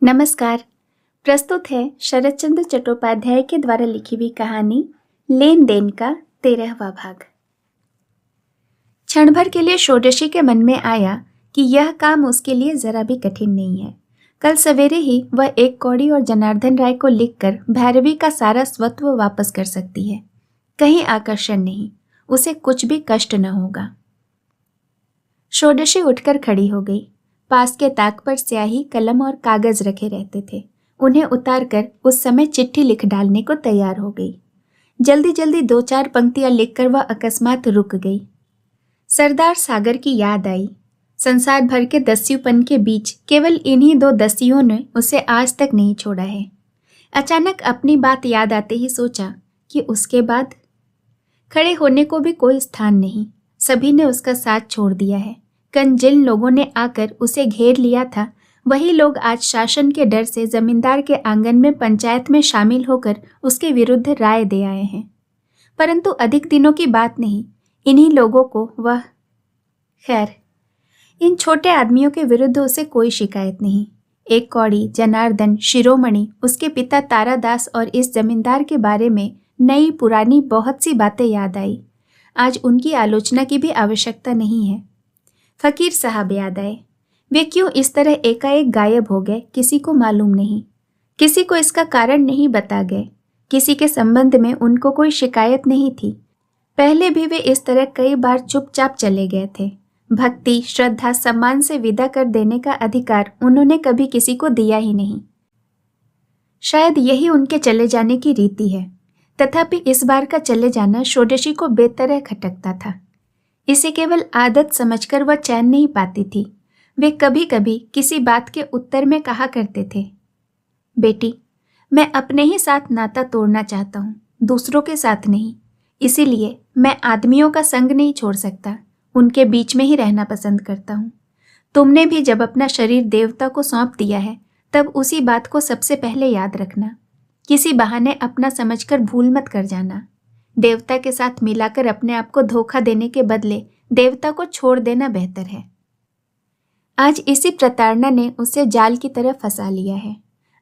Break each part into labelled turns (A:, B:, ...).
A: नमस्कार। प्रस्तुत है शरद चंद्र चट्टोपाध्याय के द्वारा लिखी हुई कहानी लेन देन का 13वां भाग। क्षण भर के लिए षोडशी के मन में आया कि यह काम उसके लिए जरा भी कठिन नहीं है। कल सवेरे ही वह एक कौड़ी और जनार्दन राय को लिखकर भैरवी का सारा स्वत्व वापस कर सकती है। कहीं आकर्षण नहीं, उसे कुछ भी कष्ट न होगा। षोडशी उठकर खड़ी हो गई। पास के ताक पर स्याही, कलम और कागज रखे रहते थे। उन्हें उतारकर उस समय चिट्ठी लिख डालने को तैयार हो गई। जल्दी जल्दी 2-4 पंक्तियां लिखकर वह अकस्मात रुक गई। सरदार सागर की याद आई। संसार भर के दस्युपन के बीच केवल इन्हीं 2 दस्युओं ने उसे आज तक नहीं छोड़ा है। अचानक अपनी बात याद आते ही सोचा कि उसके बाद खड़े होने को भी कोई स्थान नहीं। सभी ने उसका साथ छोड़ दिया है। कल जिन लोगों ने आकर उसे घेर लिया था, वही लोग आज शासन के डर से जमींदार के आंगन में पंचायत में शामिल होकर उसके विरुद्ध राय दे आए हैं। परंतु अधिक दिनों की बात नहीं, इन्हीं लोगों को वह खैर, इन छोटे आदमियों के विरुद्ध उसे कोई शिकायत नहीं। एक कौड़ी, जनार्दन, शिरोमणि, उसके पिता तारादास और इस जमींदार के बारे में नई पुरानी बहुत सी बातें याद आई। आज उनकी आलोचना की भी आवश्यकता नहीं है। फकीर साहब याद आए। वे क्यों इस तरह एकाएक गायब हो गए, किसी को मालूम नहीं। किसी को इसका कारण नहीं बता गए। किसी के संबंध में उनको कोई शिकायत नहीं थी। पहले भी वे इस तरह कई बार चुपचाप चले गए थे। भक्ति, श्रद्धा, सम्मान से विदा कर देने का अधिकार उन्होंने कभी किसी को दिया ही नहीं। शायद यही उनके चले जाने की रीति है। तथापि इस बार का चले जाना षोडशी को बेतरह खटकता था। इसे केवल आदत समझकर वह चैन नहीं पाती थी। वे कभी कभी किसी बात के उत्तर में कहा करते थे, बेटी, मैं अपने ही साथ नाता तोड़ना चाहता हूँ, दूसरों के साथ नहीं। इसीलिए मैं आदमियों का संग नहीं छोड़ सकता, उनके बीच में ही रहना पसंद करता हूँ। तुमने भी जब अपना शरीर देवता को सौंप दिया है, तब उसी बात को सबसे पहले याद रखना। किसी बहाने अपना समझकर भूल मत कर जाना। देवता के साथ मिलाकर अपने आप को धोखा देने के बदले देवता को छोड़ देना बेहतर है। आज इसी प्रताड़ना ने उसे जाल की तरह फंसा लिया है।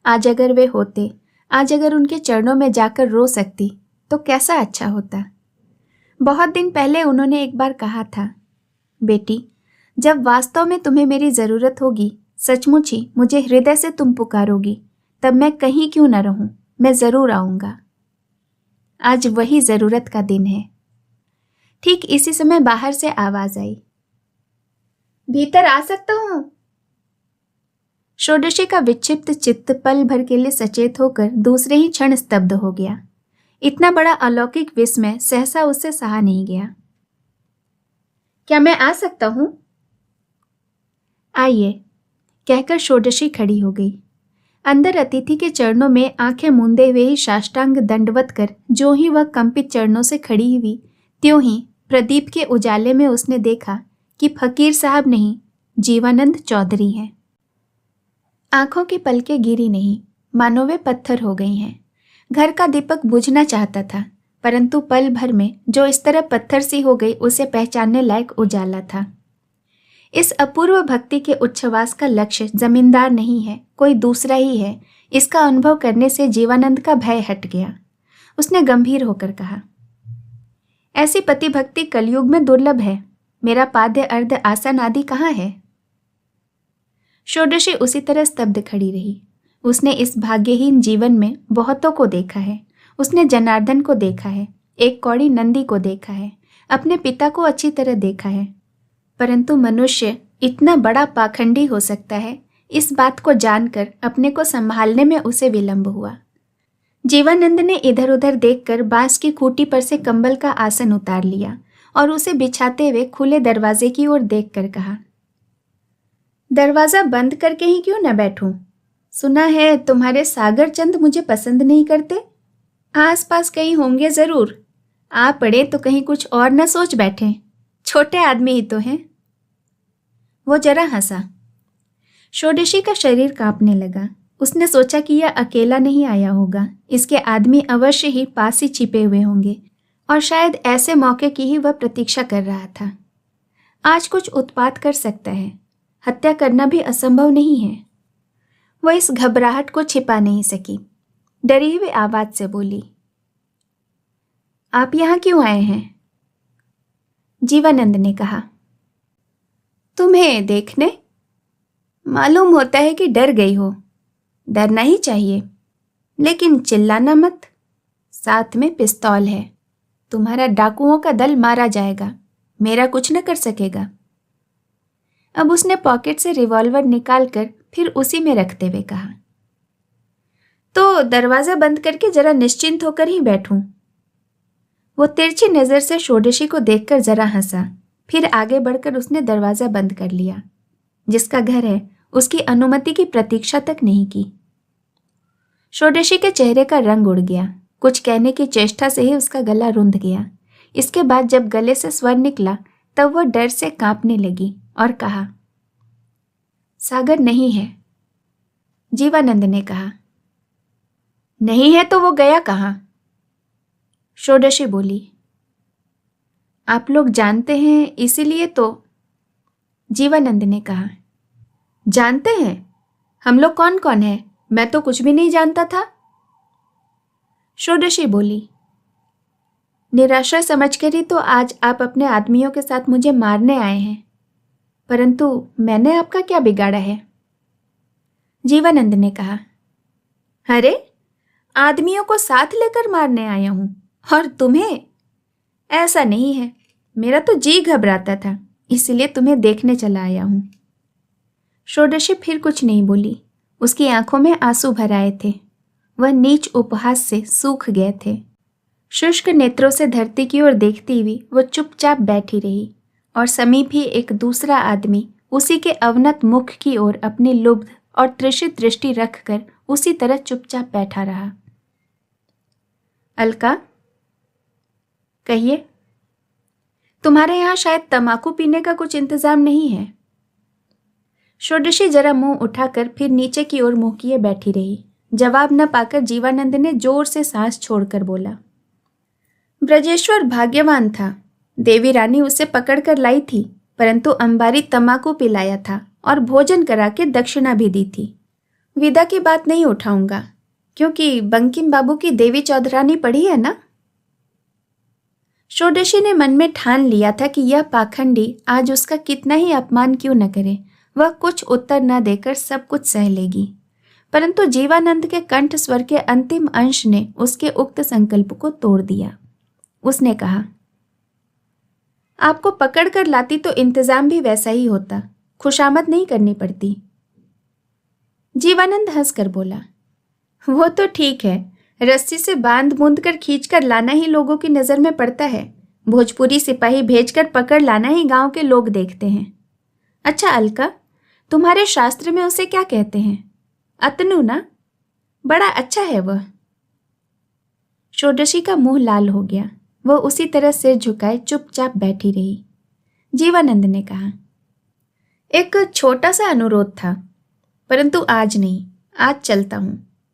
A: आज अगर वे होते, आज अगर उनके चरणों में जाकर रो सकती तो कैसा अच्छा होता। बहुत दिन पहले उन्होंने एक बार कहा था, बेटी, जब वास्तव में तुम्हें मेरी जरूरत होगी, सचमुच ही मुझे हृदय से तुम पुकारोगी, तब मैं कहीं क्यों न रहूं, मैं जरूर आऊंगा। आज वही जरूरत का दिन है। ठीक इसी समय बाहर से आवाज आई, भीतर आ सकता हूं? षोडशी का विक्षिप्त चित्त पल भर के लिए सचेत होकर दूसरे ही क्षण स्तब्ध हो गया। इतना बड़ा अलौकिक विस्मय सहसा उससे सहा नहीं गया। क्या मैं आ सकता हूं? आइए, कहकर षोडशी खड़ी हो गई। अंदर अतिथि के चरणों में आंखें मूंदे हुए ही साष्टांग दंडवत कर जो ही वह कंपित चरणों से खड़ी हुई, त्यों ही प्रदीप के उजाले में उसने देखा कि फकीर साहब नहीं, जीवानंद चौधरी हैं। आंखों की पलकें गिरी नहीं, मानो वे पत्थर हो गई हैं। घर का दीपक बुझना चाहता था, परंतु पल भर में जो इस तरह पत्थर सी हो गई, उसे पहचानने लायक उजाला था। इस अपूर्व भक्ति के उच्छ्वास का लक्ष्य जमींदार नहीं है, कोई दूसरा ही है। इसका अनुभव करने से जीवानंद का भय हट गया। उसने गंभीर होकर कहा, ऐसी पति भक्ति कलयुग में दुर्लभ है। मेरा पाद्य अर्ध आसन आदि कहाँ है? षोडशी उसी तरह स्तब्ध खड़ी रही। उसने इस भाग्यहीन जीवन में बहुतों को देखा है। उसने जनार्दन को देखा है, एक कौड़ी नंदी को देखा है, अपने पिता को अच्छी तरह देखा है। परंतु मनुष्य इतना बड़ा पाखंडी हो सकता है, इस बात को जानकर अपने को संभालने में उसे विलंब हुआ। जीवानंद ने इधर उधर देखकर बांस की खूंटी पर से कंबल का आसन उतार लिया और उसे बिछाते हुए खुले दरवाजे की ओर देखकर कहा, दरवाजा बंद करके ही क्यों न बैठूं? सुना है तुम्हारे सागर चंद मुझे पसंद नहीं करते। आस पास कहीं होंगे जरूर। आ पड़े तो कहीं कुछ और न सोच बैठे। छोटे आदमी ही तो हैं। वो जरा हंसा। षोडशी का शरीर कांपने लगा। उसने सोचा कि यह अकेला नहीं आया होगा, इसके आदमी अवश्य ही पास ही छिपे हुए होंगे और शायद ऐसे मौके की ही वह प्रतीक्षा कर रहा था। आज कुछ उत्पात कर सकता है, हत्या करना भी असंभव नहीं है। वह इस घबराहट को छिपा नहीं सकी। डरी हुई आवाज से बोली, आप यहां क्यों आए हैं? जीवानंद ने कहा, तुम्हें देखने। मालूम होता है कि डर गई हो। डरना ही चाहिए, लेकिन चिल्लाना मत। साथ में पिस्तौल है। तुम्हारा डाकुओं का दल मारा जाएगा, मेरा कुछ न कर सकेगा। अब उसने पॉकेट से रिवॉल्वर निकालकर फिर उसी में रखते हुए कहा, तो दरवाजा बंद करके जरा निश्चिंत होकर ही बैठूं। वो तिरछी नजर से षोडशी को देखकर जरा हंसा, फिर आगे बढ़कर उसने दरवाजा बंद कर लिया। जिसका घर है उसकी अनुमति की प्रतीक्षा तक नहीं की। षोडशी के चेहरे का रंग उड़ गया। कुछ कहने की चेष्टा से ही उसका गला रुंध गया। इसके बाद जब गले से स्वर निकला तब वह डर से कांपने लगी और कहा, सागर नहीं है। जीवानंद ने कहा, नहीं है तो वो गया कहाँ? षोडशी बोली, आप लोग जानते हैं इसीलिए तो। जीवानंद ने कहा, जानते हैं? हम लोग कौन कौन है? मैं तो कुछ भी नहीं जानता था। षोडशी बोली, निराशा समझकर ही तो आज आप अपने आदमियों के साथ मुझे मारने आए हैं, परंतु मैंने आपका क्या बिगाड़ा है? जीवानंद ने कहा, अरे आदमियों को साथ लेकर मारने आया हूं और तुम्हें? ऐसा नहीं है, मेरा तो जी घबराता था, इसलिए तुम्हें देखने चला आया हूं। षोडशी फिर कुछ नहीं बोली। उसकी आंखों में आंसू भर आए थे। वह नीच उपहास से सूख गए थे। शुष्क नेत्रों से धरती की ओर देखती हुई वो चुपचाप बैठी रही और समीप ही एक दूसरा आदमी उसी के अवनत मुख की ओर अपनी लुब्ध और त्रिषित दृष्टि रखकर उसी तरह चुपचाप बैठा रहा। अलका, कहिए, तुम्हारे यहां शायद तंबाकू पीने का कुछ इंतजाम नहीं है? षोडशी जरा मुंह उठाकर फिर नीचे की ओर मुंह किए बैठी रही। जवाब न पाकर जीवानंद ने जोर से सांस छोड़कर बोला, ब्रजेश्वर भाग्यवान था। देवी रानी उसे पकड़कर लाई थी, परंतु अंबारी तंबाकू पिलाया था और भोजन करा के दक्षिणा भी दी थी। विदा की बात नहीं उठाऊंगा, क्योंकि बंकिम बाबू की देवी चौधरानी पढ़ी है ना। षोडशी ने मन में ठान लिया था कि यह पाखंडी आज उसका कितना ही अपमान क्यों न करे, वह कुछ उत्तर न देकर सब कुछ सह लेगी। परंतु जीवानंद के कंठ स्वर के अंतिम अंश ने उसके उक्त संकल्प को तोड़ दिया। उसने कहा, आपको पकड़ कर लाती तो इंतजाम भी वैसा ही होता, खुशामद नहीं करनी पड़ती। जीवानंद हंसकर बोला, वो तो ठीक है, रस्सी से बांध बूंद कर खींच कर लाना ही लोगों की नजर में पड़ता है। भोजपुरी सिपाही भेजकर पकड़ लाना ही गांव के लोग देखते हैं। अच्छा अलका, तुम्हारे शास्त्र में उसे क्या कहते हैं? अतनु ना? बड़ा अच्छा है वह। षोडशी का मुंह लाल हो गया। वह उसी तरह सिर झुकाए चुपचाप बैठी रही। जीवानंद ने कहा, एक छोटा सा अनुरोध था, परंतु आज नहीं, आज चलता हूं।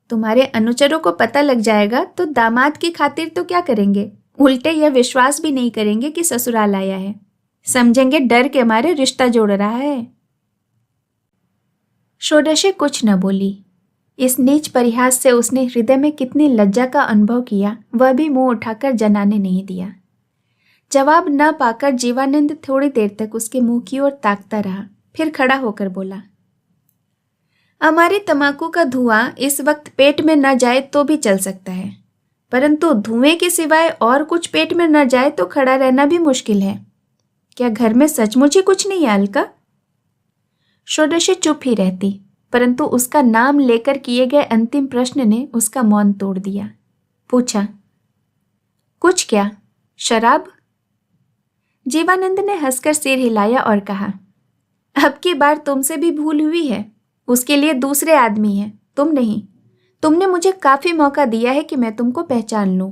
A: तुम्हारे अनुचरों को पता लग जाएगा तो दामाद की खातिर तो क्या करेंगे, उल्टे यह विश्वास भी नहीं करेंगे कि ससुराल आया है। समझेंगे डर के मारे रिश्ता जोड़ रहा है। षोडशी कुछ न बोली। इस नीच परिहास से उसने हृदय में कितनी लज्जा का अनुभव किया, वह भी मुंह उठाकर जनाने नहीं दिया। जवाब न पाकर जीवानंद थोड़ी देर तक उसके मुंह की ओर ताकता रहा, फिर खड़ा होकर बोला, हमारी तंबाकू का धुआं इस वक्त पेट में न जाए तो भी चल सकता है, परंतु धुएं के सिवाय और कुछ पेट में न जाए तो खड़ा रहना भी मुश्किल है। क्या घर में सचमुच ही कुछ नहीं है अलका? षोडशी चुप ही रहती, परंतु उसका नाम लेकर किए गए अंतिम प्रश्न ने उसका मौन तोड़ दिया। पूछा, कुछ क्या? शराब? जीवानंद ने हंसकर सिर हिलाया और कहा, अब की बार तुमसे भी भूल हुई है। उसके लिए दूसरे आदमी हैं, तुम नहीं। तुमने मुझे काफी मौका दिया है कि मैं तुमको पहचान लूं।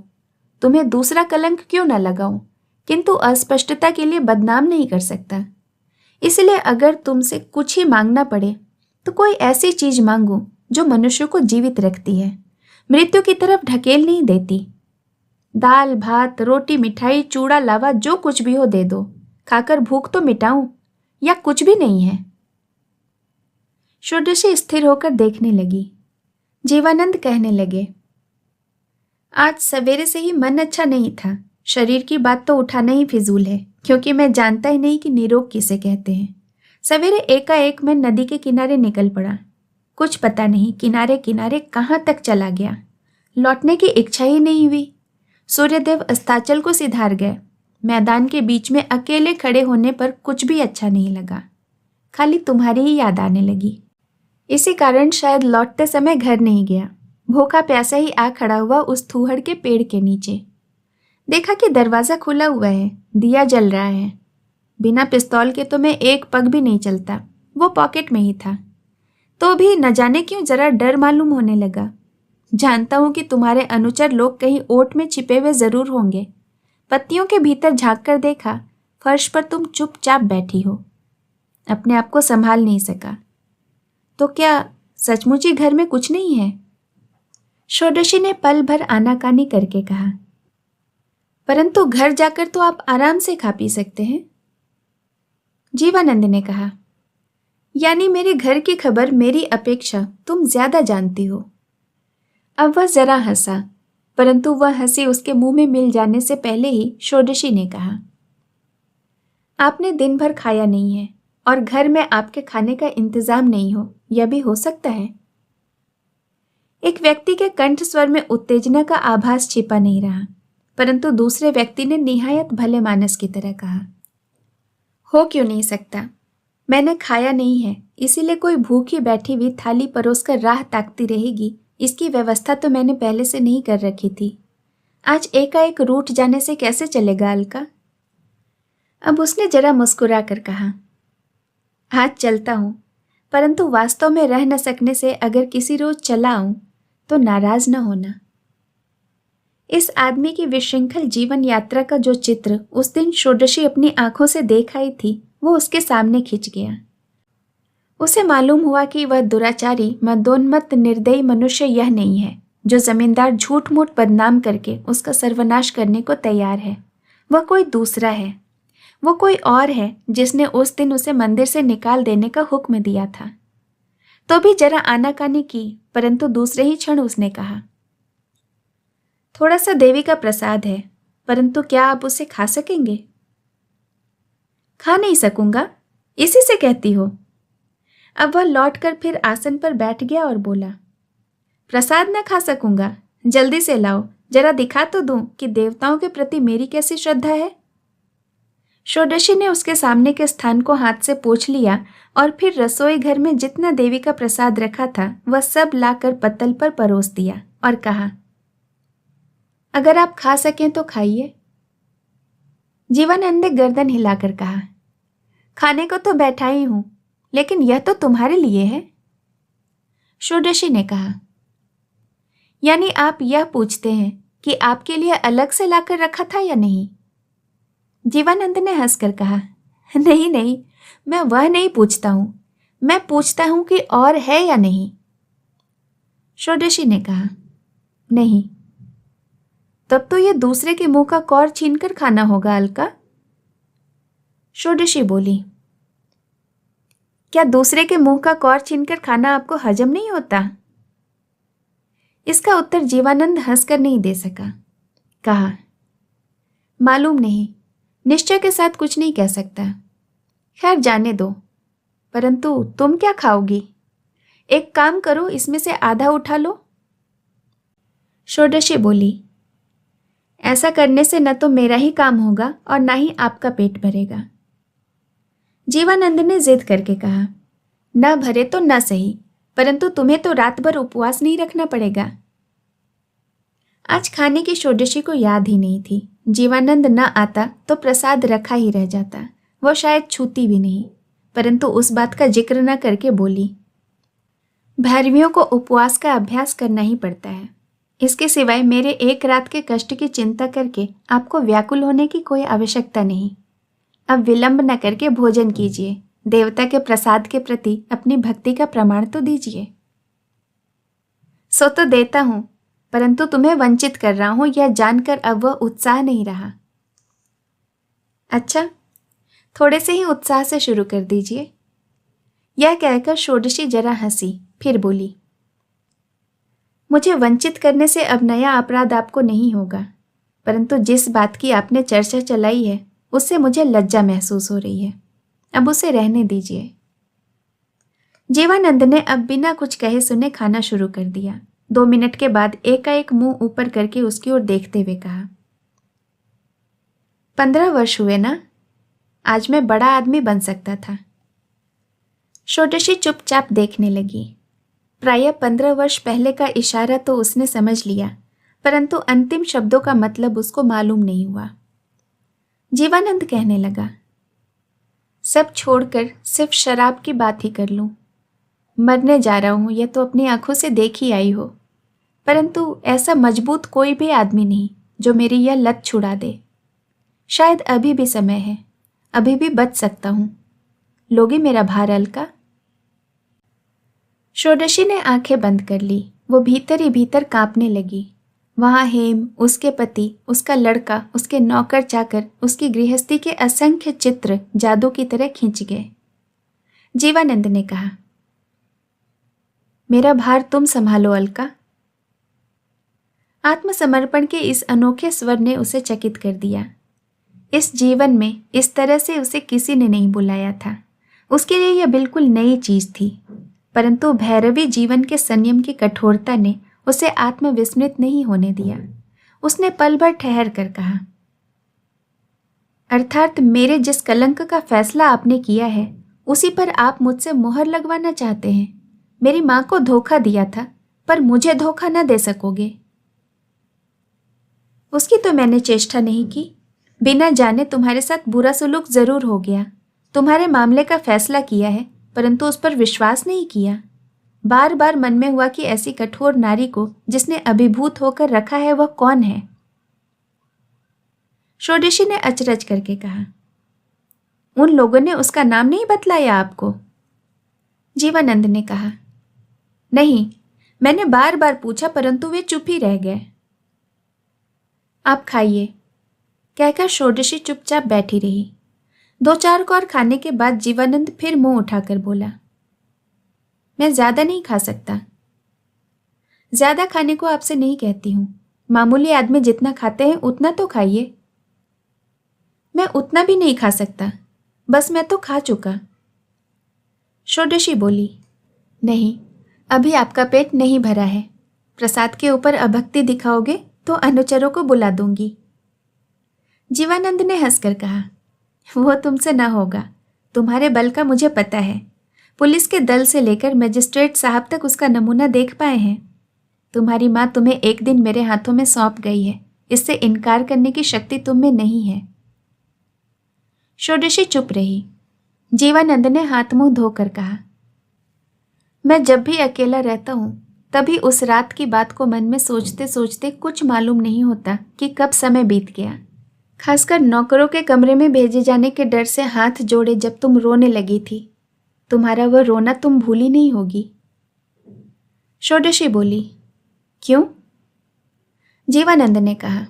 A: तुम्हें दूसरा कलंक क्यों न लगाऊं, किंतु अस्पष्टता के लिए बदनाम नहीं कर सकता। इसलिए अगर तुमसे कुछ ही मांगना पड़े तो कोई ऐसी चीज मांगो जो मनुष्य को जीवित रखती है, मृत्यु की तरफ ढकेल नहीं देती। दाल भात रोटी मिठाई चूड़ा लावा जो कुछ भी हो दे दो, खाकर भूख तो मिटाऊं, या कुछ भी नहीं है। षोडशी स्थिर होकर देखने लगी। जीवानंद कहने लगे, आज सवेरे से ही मन अच्छा नहीं था। शरीर की बात तो उठाना ही फिजूल है, क्योंकि मैं जानता ही नहीं कि निरोग किसे कहते हैं। सवेरे एकाएक मैं नदी के किनारे निकल पड़ा। कुछ पता नहीं किनारे किनारे कहाँ तक चला गया। लौटने की इच्छा ही नहीं हुई। सूर्यदेव अस्ताचल को सिधार गए। मैदान के बीच में अकेले खड़े होने पर कुछ भी अच्छा नहीं लगा। खाली तुम्हारी ही याद आने लगी। इसी कारण शायद लौटते समय घर नहीं गया। भूखा प्यासा ही आ खड़ा हुआ उस थूहड़ के पेड़ के नीचे। देखा कि दरवाज़ा खुला हुआ है, दिया जल रहा है। बिना पिस्तौल के तो मैं एक पग भी नहीं चलता। वो पॉकेट में ही था। तो भी न जाने क्यों जरा डर मालूम होने लगा। जानता हूं कि तुम्हारे अनुचर लोग कहीं ओट में छिपे हुए जरूर होंगे। पत्तियों के भीतर झांक कर देखा, फर्श पर तुम चुपचाप बैठी हो। अपने आप को संभाल नहीं सका। तो क्या सचमुच ही घर में कुछ नहीं है? षोडशी ने पल भर आनाकानी करके कहा। परंतु घर जाकर तो आप आराम से खा पी सकते हैं। जीवानंद ने कहा, यानी मेरे घर की खबर मेरी अपेक्षा तुम ज्यादा जानती हो। अब वह जरा हंसा, परंतु वह हंसी उसके मुंह में मिल जाने से पहले ही षोडशी ने कहा, आपने दिन भर खाया नहीं है और घर में आपके खाने का इंतजाम नहीं हो, यह भी हो सकता है। एक व्यक्ति के कंठ स्वर में उत्तेजना का आभास छिपा नहीं रहा, परंतु दूसरे व्यक्ति ने निहायत भले मानस की तरह कहा, हो क्यों नहीं सकता? मैंने खाया नहीं है, इसीलिए कोई भूखी बैठी हुई थाली परोसकर राह ताकती रहेगी, इसकी व्यवस्था तो मैंने पहले से नहीं कर रखी थी। आज एकाएक रूठ जाने से कैसे चलेगा अलका? अब उसने जरा मुस्कुरा कर कहा, आज चलता हूं, परंतु वास्तव में रह न सकने से अगर किसी रोज चला आऊं तो नाराज न होना। इस आदमी की विशृंखल जीवन यात्रा का जो चित्र उस दिन षोडशी अपनी आंखों से देख आई थी, वो उसके सामने खिंच गया। उसे मालूम हुआ कि वह दुराचारी मदोन्मत्त निर्दयी मनुष्य यह नहीं है जो जमींदार झूठ मूठ बदनाम करके उसका सर्वनाश करने को तैयार है। वह कोई दूसरा है। वो कोई और है जिसने उस दिन उसे मंदिर से निकाल देने का हुक्म दिया था। तो भी जरा आनाकानी की, परंतु दूसरे ही क्षण उसने कहा, थोड़ा सा देवी का प्रसाद है, परंतु क्या आप उसे खा सकेंगे? खा नहीं सकूंगा, इसी से कहती हो। अब वह लौटकर फिर आसन पर बैठ गया और बोला, प्रसाद न खा सकूंगा, जल्दी से लाओ, जरा दिखा तो दूं कि देवताओं के प्रति मेरी कैसी श्रद्धा है। षोडशी ने उसके सामने के स्थान को हाथ से पोंछ लिया और फिर रसोई घर में जितना देवी का प्रसाद रखा था वह सब लाकर पत्तल पर परोस दिया और कहा, अगर आप खा सकें तो खाइए। जीवानंद ने गर्दन हिलाकर कहा, खाने को तो बैठा ही हूं, लेकिन यह तो तुम्हारे लिए है। षोडशी ने कहा, यानी आप यह पूछते हैं कि आपके लिए अलग से लाकर रखा था या नहीं? जीवानंद ने हंसकर कहा, नहीं नहीं, मैं वह नहीं पूछता हूं, मैं पूछता हूं कि और है या नहीं। षोडशी ने कहा, नहीं। तब तो यह दूसरे के मुंह का कौर छीनकर खाना होगा अलका। षोडशी बोली, क्या दूसरे के मुंह का कौर छीनकर खाना आपको हजम नहीं होता? इसका उत्तर जीवानंद हंसकर नहीं दे सका। कहा, मालूम नहीं, निश्चय के साथ कुछ नहीं कह सकता। खैर जाने दो, परंतु तुम क्या खाओगी? एक काम करो, इसमें से आधा उठा लो। षोडशी बोली, ऐसा करने से न तो मेरा ही काम होगा और न ही आपका पेट भरेगा। जीवानंद ने जिद करके कहा, न भरे तो न सही, परंतु तुम्हें तो रात भर उपवास नहीं रखना पड़ेगा। आज खाने की षोडशी को याद ही नहीं थी। जीवानंद न आता तो प्रसाद रखा ही रह जाता। वो शायद छूती भी नहीं, परंतु उस बात का जिक्र न करके बोली, भैरवियों को उपवास का अभ्यास करना ही पड़ता है। इसके सिवाय मेरे एक रात के कष्ट की चिंता करके आपको व्याकुल होने की कोई आवश्यकता नहीं। अब विलंब न करके भोजन कीजिए। देवता के प्रसाद के प्रति अपनी भक्ति का प्रमाण तो दीजिए। सो तो देता हूं, परंतु तुम्हें वंचित कर रहा हूं यह जानकर अब वह उत्साह नहीं रहा। अच्छा, थोड़े से ही उत्साह से शुरू कर दीजिए। यह कहकर षोडशी जरा हंसी, फिर बोली, मुझे वंचित करने से अब नया अपराध आपको नहीं होगा, परंतु जिस बात की आपने चर्चा चलाई है उससे मुझे लज्जा महसूस हो रही है। अब उसे रहने दीजिए। जीवानंद ने अब बिना कुछ कहे सुने खाना शुरू कर दिया। 2 मिनट के बाद एकाएक मुंह ऊपर करके उसकी ओर देखते हुए कहा, 15 वर्ष हुए ना, आज मैं बड़ा आदमी बन सकता था। षोडशी चुपचाप देखने लगी। प्रायः 15 वर्ष पहले का इशारा तो उसने समझ लिया, परंतु अंतिम शब्दों का मतलब उसको मालूम नहीं हुआ। जीवानंद कहने लगा, सब छोड़कर सिर्फ शराब की बात ही कर लूं। मरने जा रहा हूं, यह तो अपनी आंखों से देख ही आई हो, परंतु ऐसा मजबूत कोई भी आदमी नहीं जो मेरी यह लत छुड़ा दे। शायद अभी भी समय है, अभी भी बच सकता हूं। लोगे मेरा भार हल्का? षोडशी ने आंखें बंद कर ली। वो भीतर ही भीतर कांपने लगी। वहां हेम, उसके पति, उसका लड़का, उसके नौकर चाकर, उसकी गृहस्थी के असंख्य चित्र जादू की तरह खींच गए। जीवानंद ने कहा, मेरा भार तुम संभालो अलका। आत्मसमर्पण के इस अनोखे स्वर ने उसे चकित कर दिया। इस जीवन में इस तरह से उसे किसी ने नहीं बुलाया था। उसके लिए यह बिल्कुल नई चीज थी, परंतु भैरवी जीवन के संयम की कठोरता ने उसे आत्मविस्मृत नहीं होने दिया। उसने पल भर ठहर कर कहा, अर्थात मेरे जिस कलंक का फैसला आपने किया है उसी पर आप मुझसे मोहर लगवाना चाहते हैं। मेरी मां को धोखा दिया था, पर मुझे धोखा न दे सकोगे। उसकी तो मैंने चेष्टा नहीं की। बिना जाने तुम्हारे साथ बुरा सलूक जरूर हो गया। तुम्हारे मामले का फैसला किया है, परंतु उस पर विश्वास नहीं किया। बार बार मन में हुआ कि ऐसी कठोर नारी को जिसने अभिभूत होकर रखा है वह कौन है। षोडशी ने अचरज करके कहा, उन लोगों ने उसका नाम नहीं बतलाया आपको? जीवानंद ने कहा, नहीं, मैंने बार बार पूछा परंतु वे चुप ही रह गए। आप खाइए, कहकर षोडशी चुपचाप बैठी रही। 2-4 कौर खाने के बाद जीवानंद फिर मुंह उठाकर बोला, मैं ज्यादा नहीं खा सकता। ज्यादा खाने को आपसे नहीं कहती हूं, मामूली आदमी जितना खाते हैं उतना तो खाइए। मैं उतना भी नहीं खा सकता, बस मैं तो खा चुका। षोडशी बोली, नहीं, अभी आपका पेट नहीं भरा है। प्रसाद के ऊपर अभक्ति दिखाओगे तो अनुचरों को बुला दूंगी। जीवानंद ने हंसकर कहा, वो तुमसे न होगा। तुम्हारे बल का मुझे पता है। पुलिस के दल से लेकर मजिस्ट्रेट साहब तक उसका नमूना देख पाए हैं। तुम्हारी माँ तुम्हें एक दिन मेरे हाथों में सौंप गई है, इससे इनकार करने की शक्ति तुम में नहीं है। षोडशी चुप रही। जीवानंद ने हाथ मुंह धोकर कहा, मैं जब भी अकेला रहता हूं तभी उस रात की बात को मन में सोचते सोचते कुछ मालूम नहीं होता कि कब समय बीत गया। खासकर नौकरों के कमरे में भेजे जाने के डर से हाथ जोड़े जब तुम रोने लगी थी। तुम्हारा वह रोना तुम भूली नहीं होगी। षोडशी बोली, क्यों? जीवानंद ने कहा,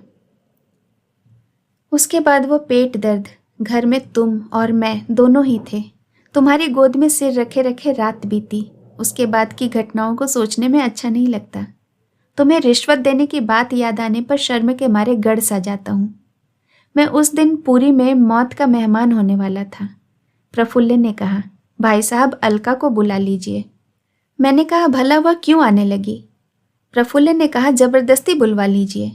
A: उसके बाद वो पेट दर्द, घर में तुम और मैं दोनों ही थे। तुम्हारी गोद में सिर रखे रखे रात बीती। उसके बाद की घटनाओं को सोचने में अच्छा नहीं लगता। तुम्हें रिश्वत देने की बात याद आने पर शर्म के मारे गड़ सा जाता हूं। मैं उस दिन पूरी में मौत का मेहमान होने वाला था। प्रफुल्ल ने कहा, भाई साहब अलका को बुला लीजिए। मैंने कहा, भला वह क्यों आने लगी? प्रफुल्ल ने कहा, जबरदस्ती बुलवा लीजिए।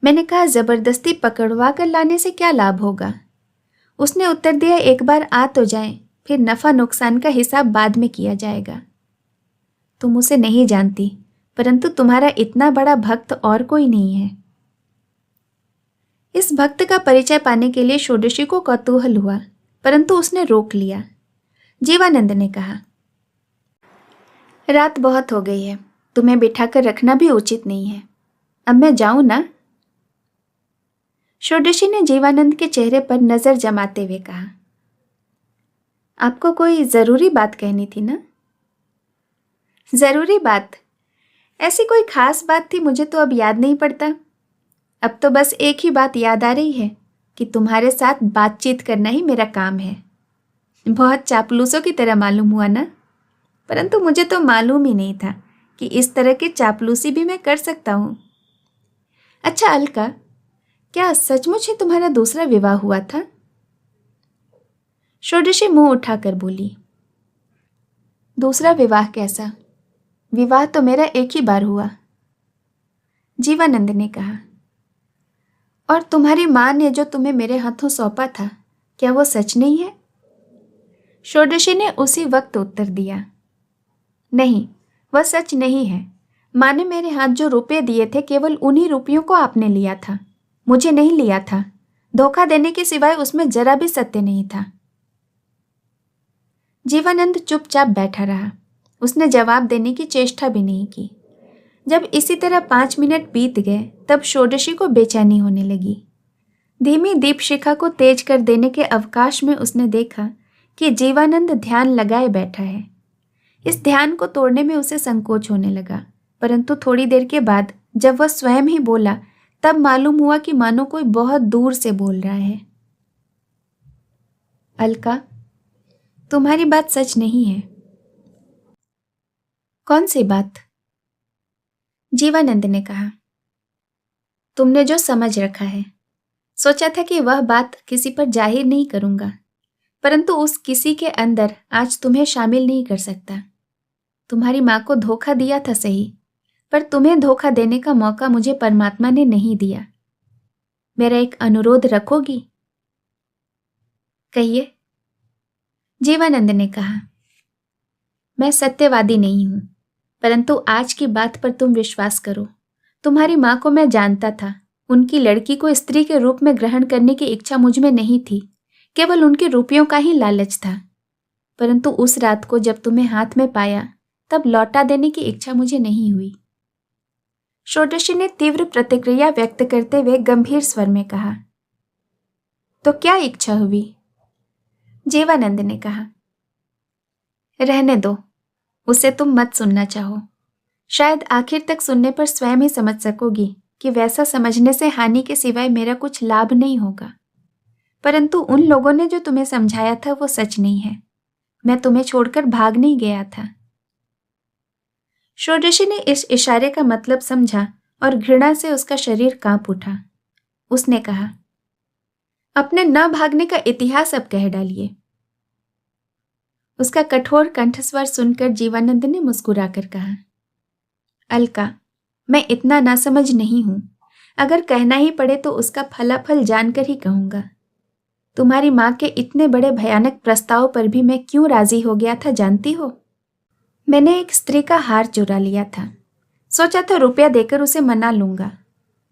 A: मैंने कहा, जबरदस्ती पकड़वा कर लाने से क्या लाभ होगा? उसने उत्तर दिया, एक बार आ तो जाएं, फिर नफा नुकसान का हिसाब बाद में किया जाएगा। तुम उसे नहीं जानती, परंतु तुम्हारा इतना बड़ा भक्त और कोई नहीं है। इस भक्त का परिचय पाने के लिए षोडशी को कौतूहल हुआ, परंतु उसने रोक लिया। जीवानंद ने कहा, रात बहुत हो गई है, तुम्हें बिठाकर रखना भी उचित नहीं है। अब मैं जाऊं ना? षोडशी ने जीवानंद के चेहरे पर नजर जमाते हुए कहा, आपको कोई जरूरी बात कहनी थी ना? जरूरी बात? ऐसी कोई खास बात थी, मुझे तो अब याद नहीं पड़ता। अब तो बस एक ही बात याद आ रही है कि तुम्हारे साथ बातचीत करना ही मेरा काम है। बहुत चापलूसों की तरह मालूम हुआ ना, परंतु मुझे तो मालूम ही नहीं था कि इस तरह की चापलूसी भी मैं कर सकता हूँ। अच्छा अलका, क्या सचमुच ही तुम्हारा दूसरा विवाह हुआ था? षोडशी मुंह उठाकर बोली, दूसरा विवाह कैसा? विवाह तो मेरा एक ही बार हुआ। जीवानंद ने कहा, और तुम्हारी माँ ने जो तुम्हें मेरे हाथों सौंपा था, क्या वो सच नहीं है? षोडशी ने उसी वक्त उत्तर दिया, नहीं, वह सच नहीं है। माँ ने मेरे हाथ जो रुपए दिए थे, केवल उन्हीं रुपयों को आपने लिया था, मुझे नहीं लिया था। धोखा देने के सिवाय उसमें जरा भी सत्य नहीं था। जीवानंद चुपचाप बैठा रहा। उसने जवाब देने की चेष्टा भी नहीं की। जब इसी तरह 5 मिनट बीत गए, तब षोडशी को बेचैनी होने लगी। धीमी दीपशिखा को तेज कर देने के अवकाश में उसने देखा कि जीवानंद ध्यान लगाए बैठा है। इस ध्यान को तोड़ने में उसे संकोच होने लगा, परंतु थोड़ी देर के बाद जब वह स्वयं ही बोला, तब मालूम हुआ कि मानो कोई बहुत दूर से बोल रहा है। अलका, तुम्हारी बात सच नहीं है। कौन सी बात? जीवानंद ने कहा, तुमने जो समझ रखा है। सोचा था कि वह बात किसी पर जाहिर नहीं करूंगा, परंतु उस किसी के अंदर आज तुम्हें शामिल नहीं कर सकता। तुम्हारी माँ को धोखा दिया था सही, पर तुम्हें धोखा देने का मौका मुझे परमात्मा ने नहीं दिया। मेरा एक अनुरोध रखोगी? कहिए। जीवानंद ने कहा, मैं सत्यवादी नहीं हूं, परंतु आज की बात पर तुम विश्वास करो। तुम्हारी माँ को मैं जानता था। उनकी लड़की को स्त्री के रूप में ग्रहण करने की इच्छा मुझ में नहीं थी, केवल उनके रुपयों का ही लालच था। परंतु उस रात को जब तुम्हें हाथ में पाया, तब लौटा देने की इच्छा मुझे नहीं हुई। षोडशी ने तीव्र प्रतिक्रिया व्यक्त करते हुए गंभीर स्वर में कहा, तो क्या इच्छा हुई? जीवानंद ने कहा, रहने दो, उसे तुम मत सुनना चाहो। शायद आखिर तक सुनने पर स्वयं ही समझ सकोगी कि वैसा समझने से हानि के सिवाय मेरा कुछ लाभ नहीं होगा। परंतु उन लोगों ने जो तुम्हें समझाया था वो सच नहीं है। मैं तुम्हें छोड़कर भाग नहीं गया था। षोडशी ने इस इशारे का मतलब समझा और घृणा से उसका शरीर कांप उठा। उसने कहा, अपने न भागने का इतिहास अब कह डालिए। उसका कठोर कंठस्वर सुनकर जीवानंद ने मुस्कुराकर कहा, अलका, मैं इतना नासमझ नहीं हूं। अगर कहना ही पड़े तो उसका फलाफल जानकर ही कहूंगा। तुम्हारी माँ के इतने बड़े भयानक प्रस्ताव पर भी मैं क्यों राजी हो गया था जानती हो? मैंने एक स्त्री का हार चुरा लिया था। सोचा था रुपया देकर उसे मना लूंगा।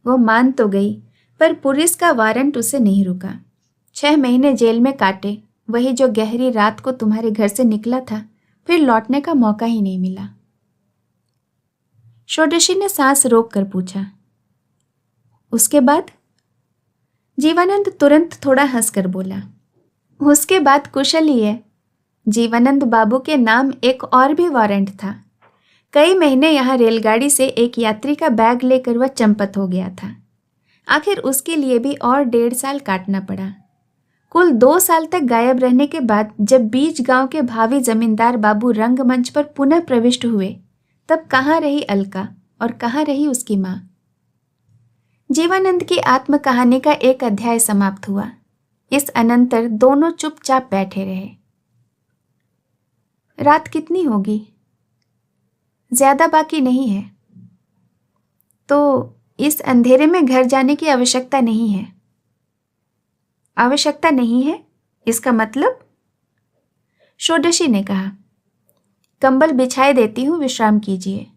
A: वो मान तो गई, पर पुलिस का वारंट उसे नहीं रुका। 6 महीने जेल में काटे, वही जो गहरी रात को तुम्हारे घर से निकला था, फिर लौटने का मौका ही नहीं मिला। षोडशी ने सांस रोक कर पूछा, उसके बाद? जीवानंद तुरंत थोड़ा हंसकर बोला, उसके बाद कुशल ही है। जीवानंद बाबू के नाम एक और भी वारंट था। कई महीने यहाँ रेलगाड़ी से एक यात्री का बैग लेकर वह चंपत हो गया था। आखिर उसके लिए भी और 1.5 साल काटना पड़ा। कुल 2 साल तक गायब रहने के बाद जब बीच गांव के भावी जमींदार बाबू रंगमंच पर पुनः प्रविष्ट हुए, तब कहाँ रही अलका और कहाँ रही उसकी माँ? जीवानंद की आत्म कहानी का एक अध्याय समाप्त हुआ। इस अनंतर दोनों चुपचाप बैठे रहे। रात कितनी होगी? ज्यादा बाकी नहीं है। तो इस अंधेरे में घर जाने की आवश्यकता नहीं है। आवश्यकता नहीं है, इसका मतलब? षोडशी ने कहा, कंबल बिछाए देती हूं, विश्राम कीजिए।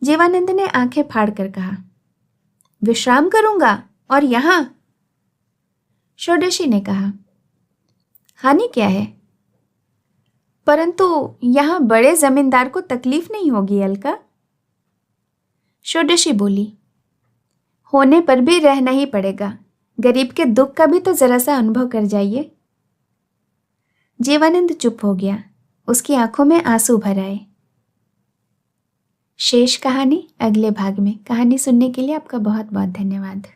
A: जीवानंद ने आंखें फाड़कर कहा, विश्राम करूंगा और यहां? षोडशी ने कहा, हानि क्या है? परंतु यहां बड़े जमींदार को तकलीफ नहीं होगी अलका। षोडशी बोली, होने पर भी रहना ही पड़ेगा। गरीब के दुख का भी तो जरा सा अनुभव कर जाइए। जीवानंद चुप हो गया। उसकी आंखों में आंसू भर आए। शेष कहानी अगले भाग में। कहानी सुनने के लिए आपका बहुत बहुत धन्यवाद।